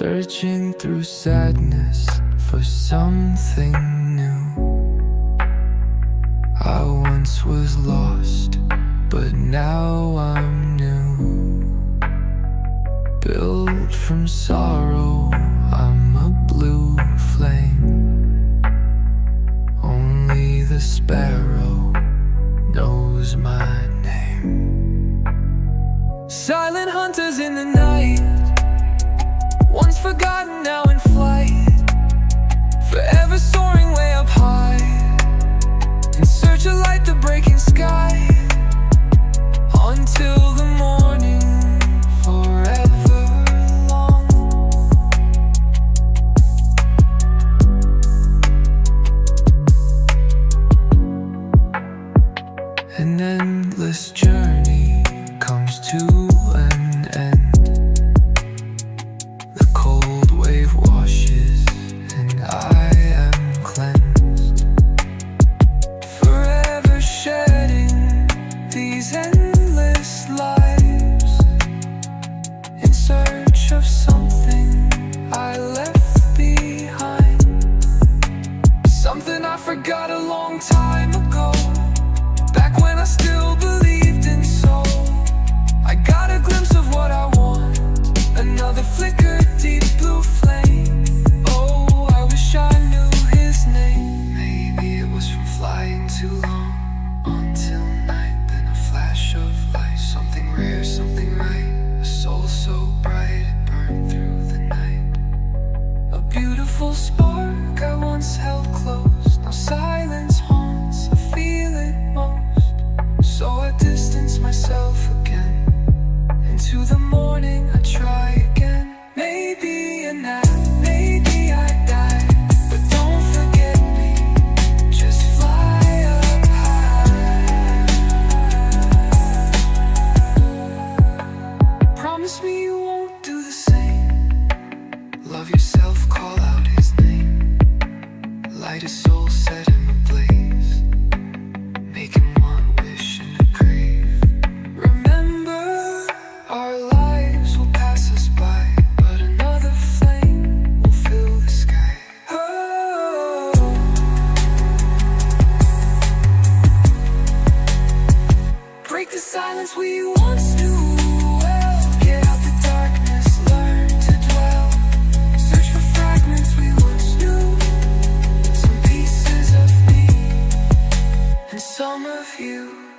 searching through sadness for something new. I once was lost, but now I'm new. Built from sorrow, I'm a blue flame. Only the sparrow knows my name. Silent hunters in the night, once forgotten, now in flight, forever soaring way up high, in search of light, the breaking sky, until the morning, forever long. An endless journey comes to an end. The cold wave washes and I am cleansed, forever shedding these endless lives, in search of something I left behind, something I forgot a long time ago, back when I still believed in soul. I got a glimpse of what I want, another flicker, deep blue flame. Oh, I wish I knew his name. Maybe it was from flying too long until night, then a flash of light, something rare, something right, a soul so bright it burned through the night. A beautiful spark I once held close, now silence haunts, I feel it most. So I distance myself again, into the morning I try again. Maybe a nap, maybe I die, but don't forget me, just fly up high. Promise me you won't do the same. Love yourself, call out his name. Light a soul, set him ablaze, make him want, wish and a crave. Remember, our lives will pass us by, but another flame will fill the sky. Oh. Break the silence we once knew well. Get out the darkness, learn to dwell. Search for fragments we once knew, some pieces of me and some of you.